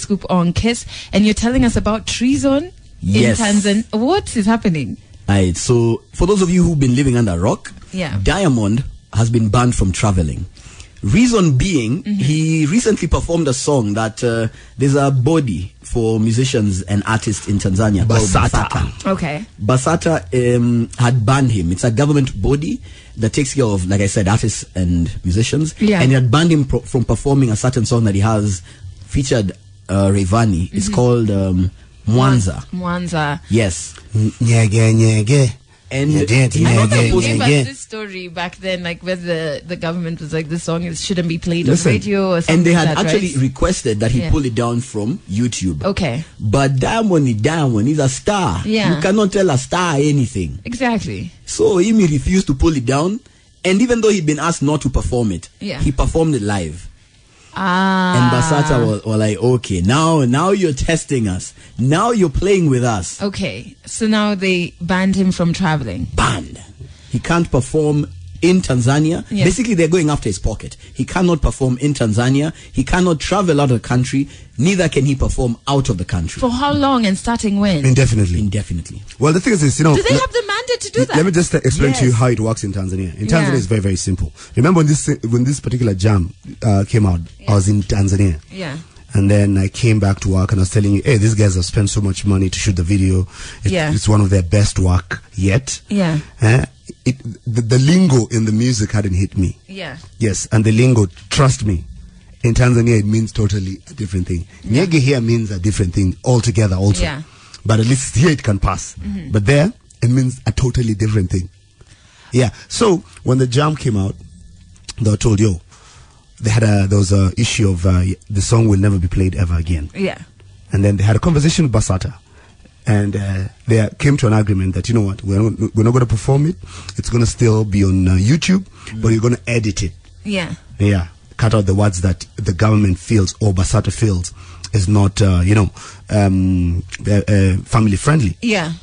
Scoop on Kiss, and you're telling us about treason in Tanzania. What is happening? Alright, so for those of you who've been living under a rock, Diamond has been banned from traveling. Reason being, he recently performed a song that there's a body for musicians and artists in Tanzania called BASATA. Okay. BASATA had banned him. It's a government body that takes care of, like I said, artists and musicians. Yeah. And he had banned him from performing a certain song that he has featured Rayvanny. It's called Mwanza. Mwanza. Yes. And you gave us this story back then, like where the government was like, this song shouldn't be played on radio or something. And they had like that, actually requested that he pull it down from YouTube. Okay. But Diamond is a star. Yeah. You cannot tell a star anything. Exactly. So he refused to pull it down. And even though he'd been asked not to perform it, he performed it live. And BASATA was like, okay, now you're testing us. Now you're playing with us. Okay, so now they banned him from traveling. Banned. He can't perform in Tanzania. Yes. Basically, they're going after his pocket. He cannot perform in Tanzania. He cannot travel out of the country. Neither can he perform out of the country. For how long and starting when? Indefinitely. Indefinitely. Well, the thing is, do they have the mandate to do that? Let me just explain to you how it works in Tanzania. In Tanzania, it's very, very simple. Remember when this particular jam came out, I was in Tanzania. Yeah. And then I came back to work and I was telling you, hey, these guys have spent so much money to shoot the video. It's one of their best work yet. Yeah. The lingo in the music hadn't hit me. Yeah. Yes, and the lingo, trust me, in Tanzania it means totally a different thing. Nyege here means a different thing altogether also. Yeah. But at least here it can pass. But there, it means a totally different thing. Yeah. So when the jam came out, they were told, yo, there was a issue of the song will never be played ever again. Yeah. And then they had a conversation with BASATA. And they came to an agreement that, you know what, we're not going to perform it. It's going to still be on YouTube, but you're going to edit it. Yeah. Yeah. Cut out the words that the government feels or BASATA feels is not, family friendly. Yeah.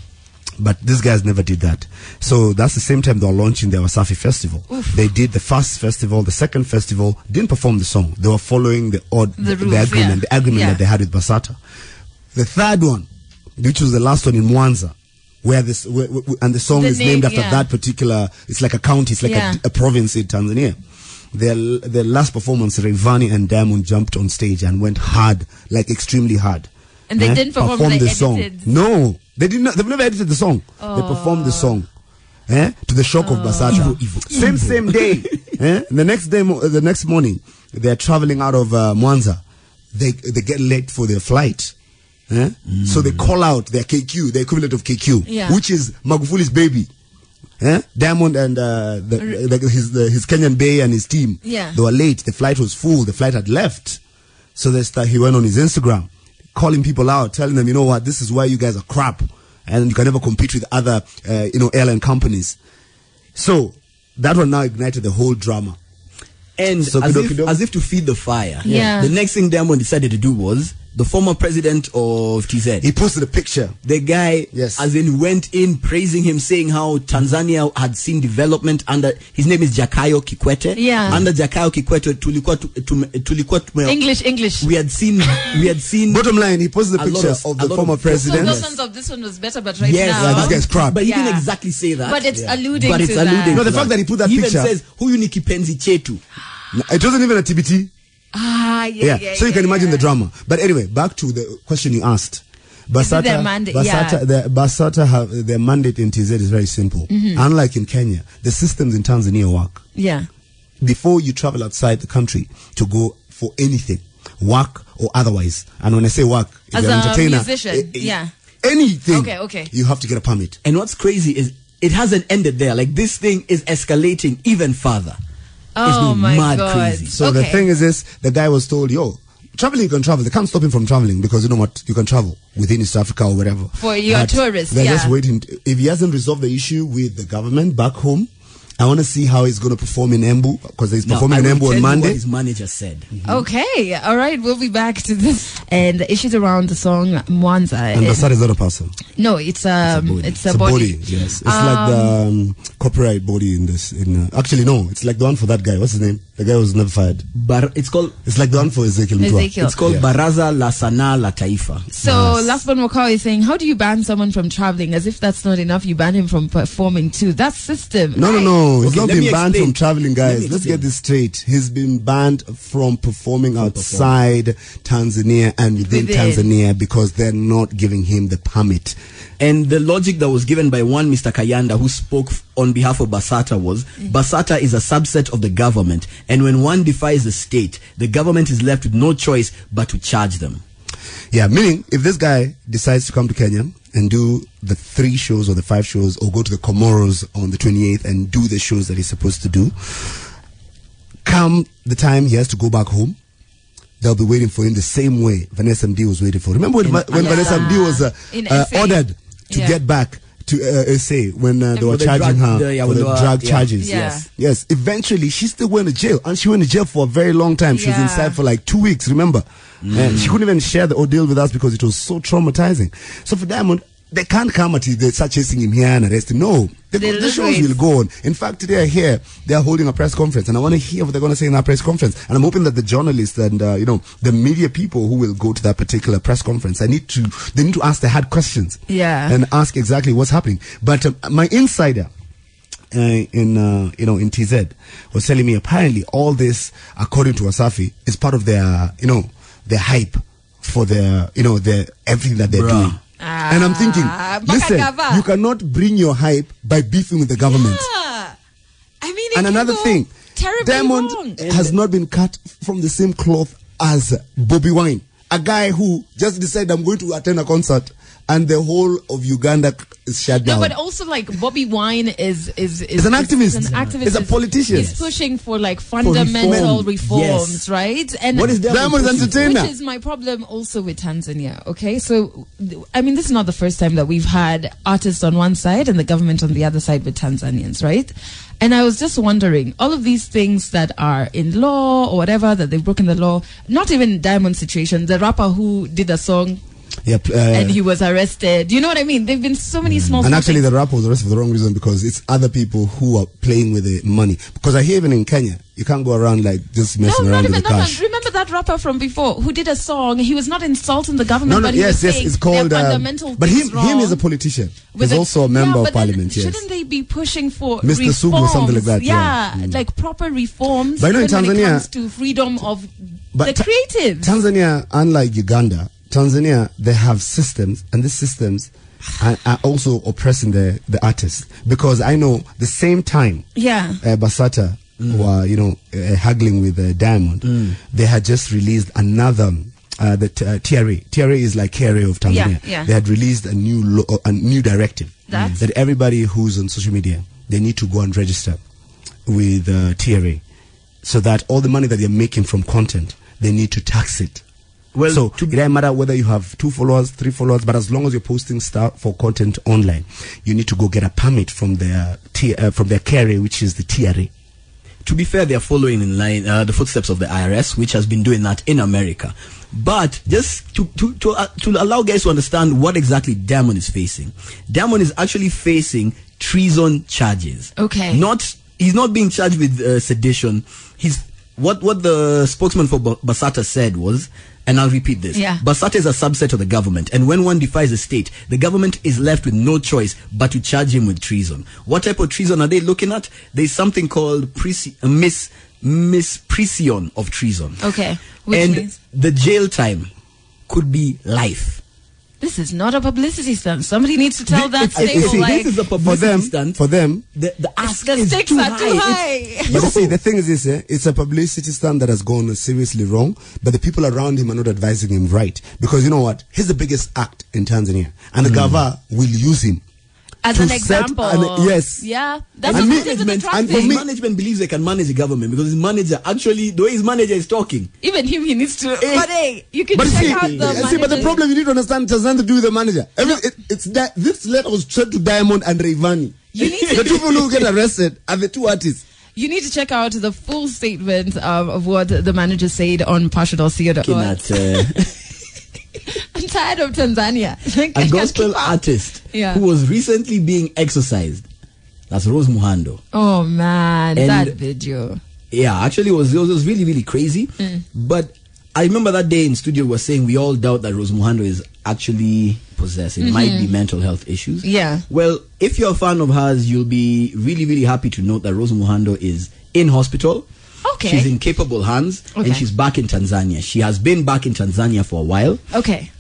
But these guys never did that. So that's the same time they were launching their Wasafi festival. Oof. They did the first festival, the second festival, didn't perform the song. They were following the agreement that they had with BASATA. The third one, which was the last one in Mwanza, and the song is named after that particular, it's like a county, it's like a province in Tanzania. Their last performance, Rayvanny and Diamond jumped on stage and went hard, like extremely hard. And they didn't perform the song. No, they did not. They've never edited the song. They performed the song, to the shock of BASATA. Same day. The next morning, they're traveling out of Mwanza. They get late for their flight. So they call out their KQ, the equivalent of KQ, which is Magufuli's baby. Diamond and his Kenyan Bay and his team. Yeah. They were late. The flight was full. The flight had left. So he went on his Instagram, calling people out, telling them, you know what, this is why you guys are crap, and you can never compete with other, airline companies. So that one now ignited the whole drama. And so as if to feed the fire, the next thing Diamond decided to do was the former president of TZ. He posted a picture. The guy, as in, went in praising him, saying how Tanzania had seen development under, his name is Jakaya Kikwete. Yeah. Under Jakaya Kikwete, tulikuwa English. We had seen. Bottom line, he posted a picture of the former president. The sense of this one was better, but now. This guy's crap. But he didn't exactly say that. But it's alluding to that. No, the fact that he put that picture. He even says, huyu ni kipenzi chetu. It wasn't even a TBT. So you can imagine the drama. But anyway, back to the question you asked. BASATA, their mandate in TZ is very simple. Unlike in Kenya, the systems in Tanzania work. Yeah. Before you travel outside the country to go for anything, work or otherwise, and when I say work, if as you're an entertainer, musician, anything, okay, you have to get a permit. And what's crazy is it hasn't ended there. Like, this thing is escalating even further. Oh my God. Crazy. So the thing is this, the guy was told, yo, traveling, you can travel. They can't stop him from traveling because you know what, you can travel within East Africa or wherever. For your tourists, they're just waiting. If he hasn't resolved the issue with the government back home I want to see how he's going to perform in Embu, because he's performing in Embu on Monday. What his manager said. Mm-hmm. Okay, all right, we'll be back to this and the issues around the song Mwanza. And Basata is not a person. No, it's a body. Yes, it's like the copyright body in this. Actually, no, it's like the one for that guy. What's his name? The guy who was never fired. It's like the one for Ezekiel. It's called Baraza la Sanaa la Taifa. So Lasbon Mokau is saying, how do you ban someone from traveling? As if that's not enough, you ban him from performing too. That's system. No. He's not been banned from traveling, guys. Let's get this straight. He's been banned from performing outside Tanzania and within Tanzania because they're not giving him the permit. And the logic that was given by one Mr. Kayanda, who spoke on behalf of Basata, was Basata is a subset of the government, and when one defies the state, the government is left with no choice but to charge them. Yeah, meaning if this guy decides to come to Kenya and do the 3 shows or the 5 shows, or go to the Comoros on the 28th and do the shows that he's supposed to do, come the time he has to go back home, they'll be waiting for him the same way Vanessa MD was waiting for. Remember when Vanessa MD was ordered to get back to SA when they were charging her for the drug charges? Yes. Eventually, she still went to jail, and she went to jail for a very long time. She was inside for like 2 weeks, remember? And she couldn't even share the ordeal with us because it was so traumatizing. So for Diamond, they can't come until they start chasing him here and arrest him. No, the shows will go on. In fact, today here, they are holding a press conference, and I want to hear what they're going to say in that press conference. And I'm hoping that the journalists and the media people who will go to that particular press conference, they need to ask the hard questions, and ask exactly what's happening. But my insider in TZ was telling me apparently all this, according to Wasafi, is part of their their hype for their everything that they're doing. And I'm thinking, listen, you cannot bring your hype by beefing with the government. I mean, and another thing, Diamond has not been cut from the same cloth as Bobby Wine, a guy who just decided, I'm going to attend a concert, and the whole of Uganda is shut down. No, but also like Bobby Wine is an activist. He's a politician. He's pushing for like fundamental reforms, right? And what is Diamond's entertainer? Which is my problem also with Tanzania. Okay, so I mean, this is not the first time that we've had artists on one side and the government on the other side with Tanzanians, right? And I was just wondering, all of these things that are in law or whatever, that they've broken the law, not even Diamond's situation, the rapper who did a song, and he was arrested. You know what I mean? There've been so many small and actually things. The rapper was arrested for the wrong reason, because it's other people who are playing with the money. Because I hear even in Kenya, you can't go around like just messing around with the cash. Remember that rapper from before who did a song? He was not insulting the government, but he was saying it's called fundamental but him is a politician. He's also a member of parliament. Shouldn't they be pushing for Mr. reforms? Sugu or something like that? Like proper reforms. But in Tanzania, when it comes to freedom of the creatives. Tanzania, unlike Uganda, Tanzania, they have systems, and these systems are also oppressing the artists. Because I know the same time Basata were haggling with Diamond, they had just released another the TRA. TRA is like KRA of Tanzania. They had released a new directive that everybody who's on social media, they need to go and register with TRA, so that all the money that they're making from content, they need to tax it. Well, so it doesn't matter whether you have 2 followers, 3 followers, but as long as you're posting stuff for content online, you need to go get a permit from their KRA, which is the TRA. To be fair, they are following in line the footsteps of the IRS, which has been doing that in America. But just to allow guys to understand what exactly Diamond is facing, Diamond is actually facing treason charges. Okay. He's not being charged with sedition. What the spokesman for Basata said was, and I'll repeat this. Basata is a subset of the government, and when one defies the state, the government is left with no choice but to charge him with treason. What type of treason are they looking at? There's something called misprision of treason. Okay. Which means? The jail time could be life. This is not a publicity stunt. Somebody needs to tell that stable. This is a publicity stunt. For them, the ask the is stakes too are high. too high. But see, the thing is this, it's a publicity stunt that has gone seriously wrong, but the people around him are not advising him right. Because you know what? He's the biggest act in Tanzania, and the Gava will use him as an example. Yes. Yeah. That's management believes they can manage the government, because his manager, actually, the way his manager is talking. Even him, he needs to. But hey, you can check out the manager. But the problem you need to understand, it has nothing to do with the manager. This letter was sent to Diamond and Rayvanny. You need to the two people who get arrested are the two artists. You need to check out the full statement of what the manager said on partial.co. I'm tired of Tanzania. A gospel artist who was recently being exorcised. That's Rose Muhando. Oh man, and that video. Yeah, actually it was really, really crazy. But I remember that day in studio we were saying we all doubt that Rose Muhando is actually possessed. It might be mental health issues. Yeah. Well, if you're a fan of hers, you'll be really, really happy to note that Rose Muhando is in hospital. Okay. She's in capable hands and she's back in Tanzania. She has been back in Tanzania for a while. Okay.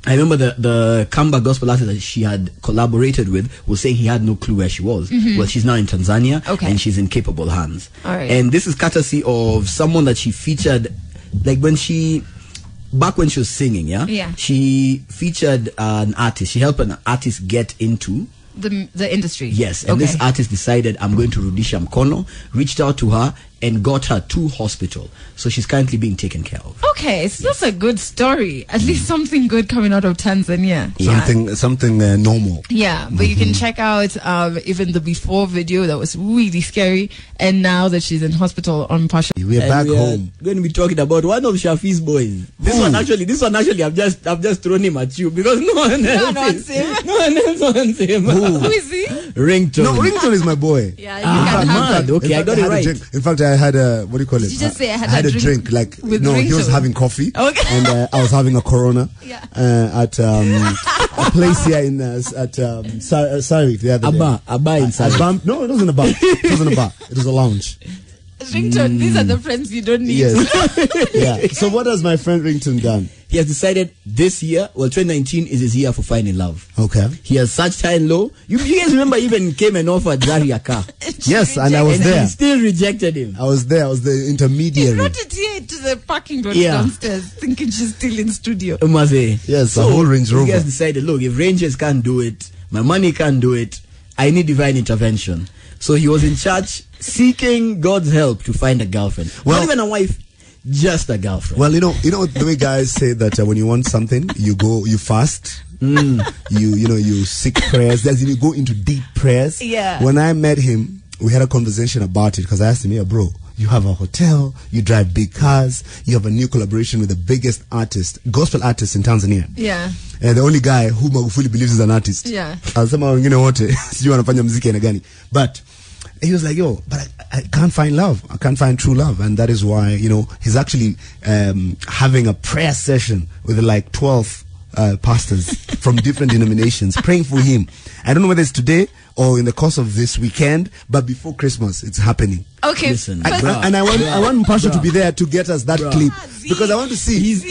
I remember the Kamba gospel artist that she had collaborated with was saying he had no clue where she was. Well, she's now in Tanzania and she's in capable hands. All right. And this is courtesy of someone that she featured, like back when she was singing, she featured an artist. She helped an artist get into the industry. Yes, and this artist decided, I'm going to Rudisha Mkono, reached out to her and got her to hospital. So she's currently being taken care of. Okay, so that's a good story. At least something good coming out of Tanzania. Something normal. Yeah, but you can check out even the before video that was really scary, and now that she's in hospital on partial. We're back home. We're going to be talking about one of Shafi's boys. This one actually, I've just thrown him at you because no one else wants him. No one else wants him. Who is he? Ringtone. No, Ringtone is my boy. Yeah, you can have okay, fact, I got it right. In fact, I had a, what do you call it? Did you just say I had a drink? Like, with no, Ringtone? He was having coffee. Okay. And I was having a Corona. Yeah. At a place here in Sari the other day. A bar in Sari. No, it wasn't a bar. It wasn't a bar. It was a lounge. Ringtone, these are the friends you don't need. Yes. Yeah. So what has my friend Ringtone done? He has decided this year, 2019 is his year for finding love. Okay. He has searched high and low. You guys remember he even came and offered Zari a car. Yes, and I was there. He still rejected him. I was there. I was the intermediary. He brought it here to the parking lot downstairs, thinking she's still in studio. Yes, so the whole Range Rover. He has decided, look, if Rangers can't do it, my money can't do it, I need divine intervention. So he was in church seeking God's help to find a girlfriend. Well, not even a wife, just a girlfriend. Well, you know the way guys say that when you want something, you fast. You seek prayers. You go into deep prayers. Yeah. When I met him, we had a conversation about it because I asked him, "Yeah, bro, you have a hotel, you drive big cars, you have a new collaboration with the biggest gospel artist in Tanzania." Yeah. And the only guy who Magufuli believes is an artist. Yeah. Alisema wengine wote sijui wanafanya muziki aina gani. But he was like, yo, but I can't find love. I can't find true love. And that is why, he's actually having a prayer session with like 12 pastors from different denominations praying for him. I don't know whether it's today or in the course of this weekend, but before Christmas, it's happening. Okay. Listen, I want Pastor to be there to get us that clip because I want to see. He's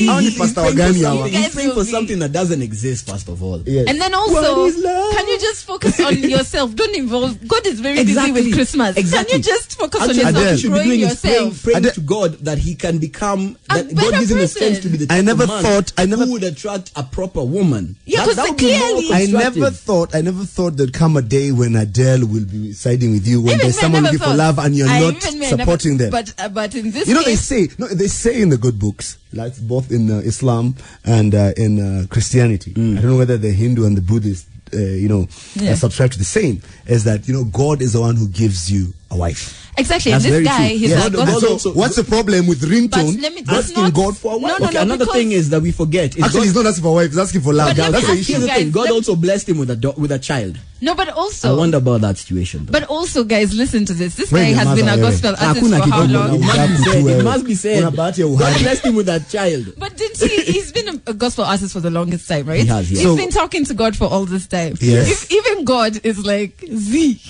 praying for something that doesn't exist, first of all. Yes. And then also, can you just focus on yourself? Don't involve. God is very busy with Christmas. Exactly. Can you just focus on Adele, yourself? What you should be doing yourself. is praying to God that he can become, that God gives him the strength to be the type of man who would attract a proper woman. Yeah, because clearly, I never thought there'd come a day when Adele will be siding with you when there's someone looking for love and you're not supporting them. But in this case, they say in the good books, like both in Islam and in Christianity. I don't know whether the Hindu and the Buddhist, subscribe to the same, is that God is the one who gives you a wife. Exactly. And this guy, he's like, what's the problem with Ringtone asking God for a wife? Another thing is that we forget. Actually, he's not asking for a wife, he's asking for love. That's the issue. Here's the thing. God also blessed him with a child. No, but also, I wonder about that situation. But also, guys, listen to this. This guy has been a gospel artist for how long? It must be said. God blessed him with a child. But didn't he's been a gospel artist for the longest time, right? He has, yes. He's been talking to God for all this time. Yes. If even God is like, Z.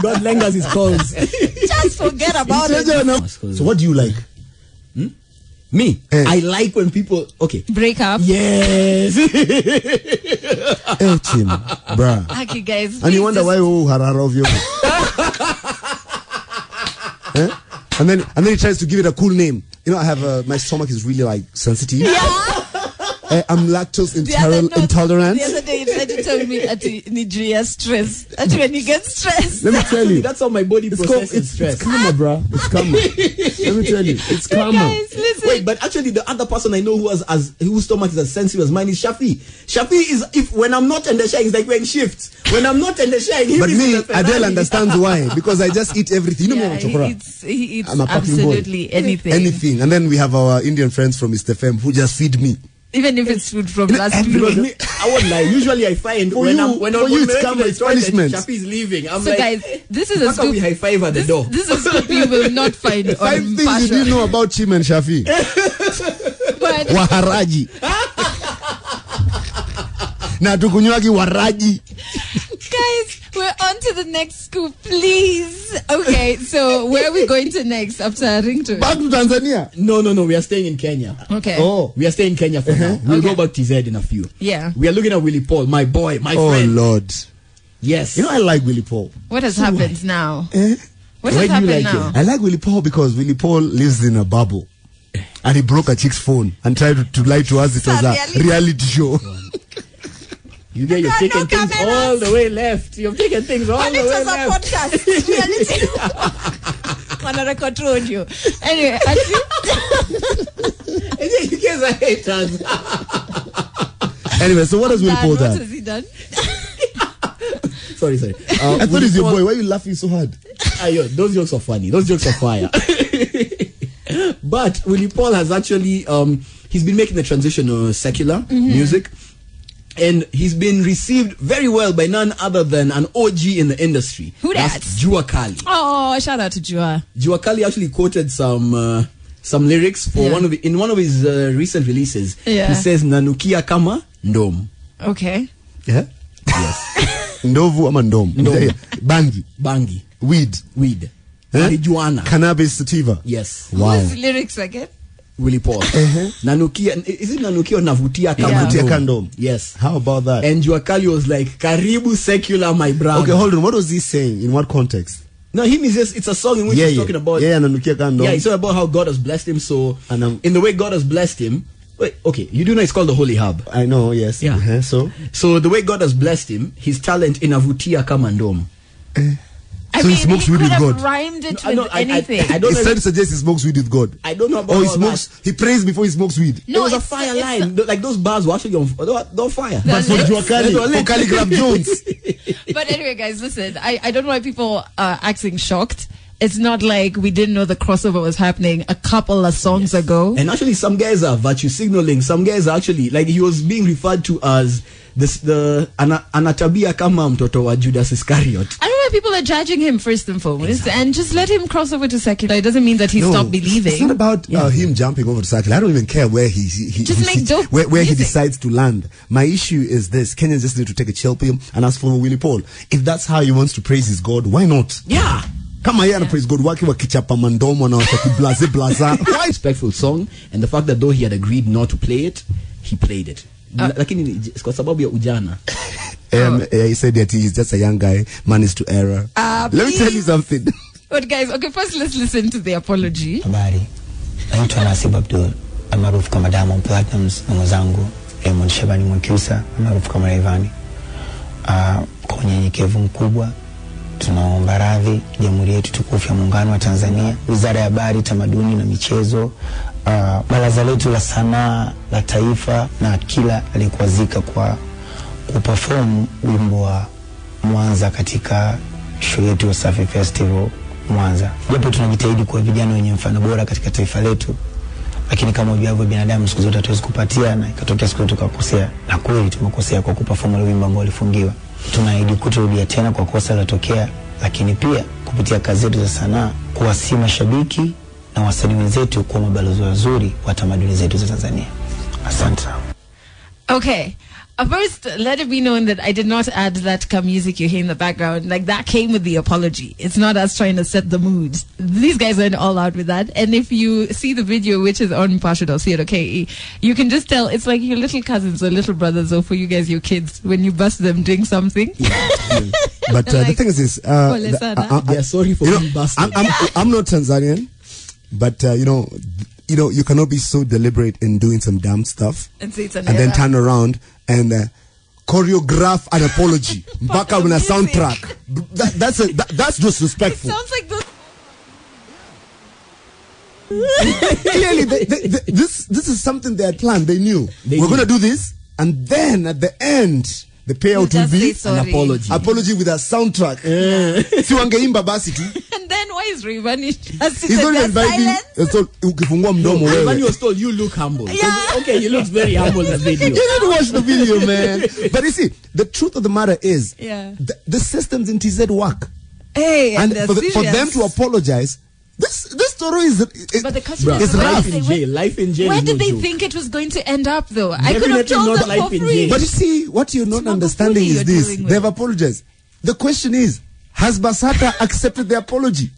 God lingers his calls. Just forget about it. So what do you like? Me? I like when people break up. Yes. Tim, bruh. Okay, guys. And you wonder why harara of you. And then he tries to give it a cool name. I have my stomach is really like sensitive. Yeah. I'm lactose intolerant. The other day, you tried to tell me at Nigeria stress. When you get stressed. Let me tell you. That's how my body processes stress. It's karma, bro. It's karma. Let me tell you. It's karma. Guys, listen. Wait, but actually the other person I know whose stomach is as sensitive as mine is Shafi. Shafi is, when I'm not in the shine, it's like we're in shifts. When I'm not in the shine, but me, Adele understands why. Because I just eat everything. You know me, he eats absolutely anything. Anything. And then we have our Indian friends from Mr. Fem who just feed me. Even if it's food from last week. I won't lie. Usually I find when it's karma, it's punishment. Shafi is leaving. I'm so like, guys, this is a scoop. We high five at the door. This is a scoop you will not find on 5 things you didn't know about Chim and Shafi. But Waharaji. Na tukunywagi waraji. Guys, we're on to the next scoop, please. Okay, so where are we going to next after Ringtone? Back to Tanzania. No. We are staying in Kenya. Okay. Oh. We are staying in Kenya for now. We'll go back to TZ in a few. Yeah. We are looking at Willie Paul, my boy, my friend. friend. Oh, Lord. Yes. You know, I like Willie Paul. What has happened now? What Why has happened like now? I like Willie Paul because Willie Paul lives in a bubble. And he broke a chick's phone and tried to lie to us it was a reality show. You've taken things all the way left. You've taken things all the way left. Podcast. Reality. Wanna control you. Anyway, you guys are haters. Anyway, so what has Willie Paul done? What has he done? Sorry. I thought he's your boy. Why are you laughing so hard? Those jokes are funny. Those jokes are fire. But Willie Paul has actually he's been making the transition to secular music. And he's been received very well by none other than an OG in the industry. Who that? That's Jua Kali. Oh, shout out to Jua. Jua Kali actually quoted some lyrics for one of his recent releases. Yeah. He says nanukia kama ndom. Okay. Yeah? Yes. Ndovu ama ndom. Bangi. Weed. Marijuana. Cannabis sativa. Yes. Wow. What's the lyrics again? Willie Paul. Nanukia, is it nanukia or navutia kandom? Yes. How about that? And Jua Kali was like, karibu secular, my brother. Okay, hold on. What was he saying? In what context? No, it's a song in which he's talking about. nanukia kandom. Yeah, he's talking about how God has blessed him. So, in the way God has blessed him, okay, you do know it's called the Holy Hub. I know, yes. Yeah. So the way God has blessed him, his talent in avutia kamandom. So he smokes weed with God. Rhymed it with anything. I don't know. He's trying to suggest he smokes weed with God. I don't know about that. He prays before he smokes weed. No, it was a fire line. Like those bars were actually on fire. But for Jua Kali, for Calligraph Jones. But anyway, guys, listen. I don't know why people are acting shocked. It's not like we didn't know the crossover was happening a couple of songs ago. And actually, some guys are virtue signaling. Some guys are actually, like, he was being referred to as anatabia kama mtoto wa Judas Iscariot. I don't know why people are judging him first and foremost, and just let him cross over to secular. It doesn't mean that he stopped believing. It's not about him jumping over to secular. I don't even care where he decides to land. My issue is this: Kenyans just need to take a chill pill and ask for Willie Paul. If that's how he wants to praise his God, why not? Yeah. Come here and praise God. Waki wa kichapa mandomo na waki blaza. Respectful song, and the fact that though he had agreed not to play it, he played it. Lakini kwa sababu ya ujana. He said that he's just a young guy, man is to error. Let me tell you something. But guys, okay, first let's listen to the apology. Habari. Naitwa Nasib Abdul, almaarufu kama Diamond Platnumz, na mwenzangu Raymond Shabani Mwakyusa, almaarufu kama Rayvanny. Kwa unyenyekevu mkubwa tunaomba radhi Jamhuri yetu tukufu ya Muungano wa Tanzania, Wizara ya Habari, Tamaduni na Michezo, Baraza letu la Sanaa la Taifa na kila aliyekuwazika kwa kuperform wimbo wa Mwanza katika show yetu ya Safi Festival Mwanza. Japo tunajitahidi kwa vijana wenye mfano bora katika taifa letu, lakini kama ujuavyo binadamu siku zote hatuwezi kupatia, na ikatokea siku tukakosea, na kweli tumekosea kwa kuperform wimbo ambao ulifungiwa. Tunaahidi kutorudia tena kwa kosa lilotokea, lakini pia kupitia kazi zetu za sanaa kuwasihi mashabiki na wasanii wenzetu kuwa mabalozi wazuri wa tamaduni zetu za Tanzania. Asante. Okay. First, let it be known that I did not add that music you hear in the background. Like, that came with the apology. It's not us trying to set the mood. These guys went all out with that. And if you see the video, which is on Pasha.co.ke, you can just tell it's like your little cousins or little brothers, or for you guys, your kids, when you bust them doing something. But the thing is this. Sorry for being busted. I'm not Tanzanian, but, you know, you cannot be so deliberate in doing some dumb stuff and then turn around and choreograph an apology. Back up on a soundtrack. That's disrespectful. It sounds like those. Clearly, this is something they had planned. They knew we're going to do this, and then at the end, the payout will be an apology with a soundtrack. And then why is Rayvani he's only inviting. Rayvani was told, you look humble. Yeah. Okay, you look very humble in the video. You didn't watch the video, man. But you see, the truth of the matter is, the systems in TZ work. Hey, and for them to apologize, this story is but the customer is rough. Life in jail. Where did they think it was going to end up, though? I could have told them for free. But you see, what you're not understanding is this: they have apologized. The question is, has Basata accepted the apology?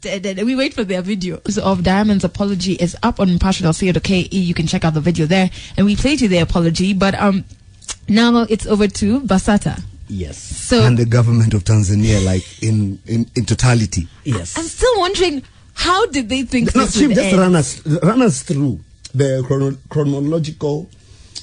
We wait for their video of Diamond's apology is up on impartial.co.ke. You can check out the video there, and we played you the apology. But now it's over to Basata. Yes. So and the government of Tanzania, like in totality. Yes. I'm still wondering, how did they think no, this would just end? run us through the chronological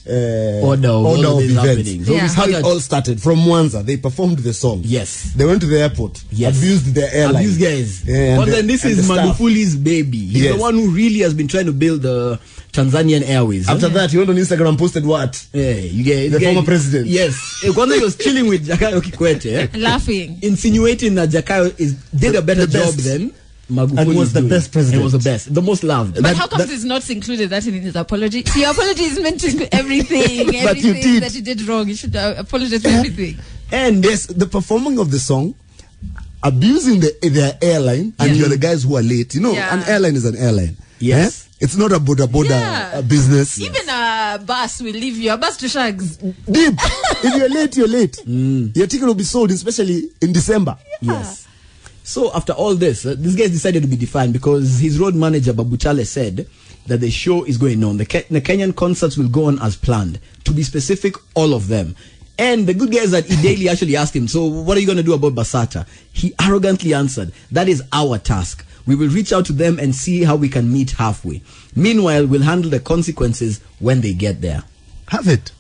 order of events. So how it all started. From Mwanza, they performed the song. Yes. They went to the airport. Yes. Abused their airline. Abused guys. Yeah, but then this is Magufuli's baby. He's the one who really has been trying to build the Tanzanian Airways. After that, he went on Instagram and posted what? Yeah, you get the former president. Yes. When he was chilling with Jakayo Kikwete, laughing, insinuating that Jakayo did a better job than Magufuli, and was the best president. It was the best, the most loved. But how come it's not included that in his apology? The apology is meant to include everything that you did wrong. You should apologize for everything. And yes, the performing of the song, abusing their airline, and you're the guys who are late. You know, an airline is an airline. Yes. It's not a boda business. Even a bus will leave you. A bus to Shags. Deep. If you're late, you're late. Your ticket will be sold, especially in December. Yes. So after all this, this guy decided to be defiant because his road manager, Babuchale, said that the show is going on. The Kenyan concerts will go on as planned. To be specific, all of them. And the good guys at eDaily actually asked him, so what are you going to do about Basata? He arrogantly answered, that is our task. We will reach out to them and see how we can meet halfway. Meanwhile, we'll handle the consequences when they get there. Have it.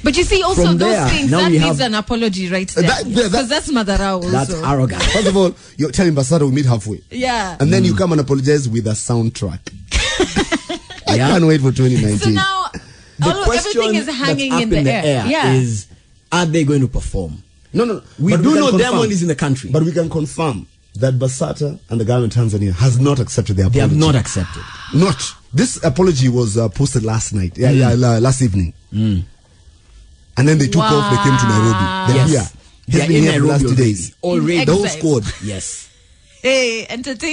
But you see, also From those there, things, that needs an apology right there. Because that's Madarao also. That's arrogant. First of all, you're telling Basata we'll meet halfway. Yeah. And then you come and apologize with a soundtrack. I can't wait for 2019. So now, everything is hanging in the air. Is, are they going to perform? No. We do know Diamond is in the country. But we can confirm that Basata and the government of Tanzania has not accepted the apology. They have not accepted. This apology was posted last night. Last evening. And then they took off. They came to Nairobi. They're here. He's been here for the last 2 days. Already. The whole squad. Yes. Hey, entertain.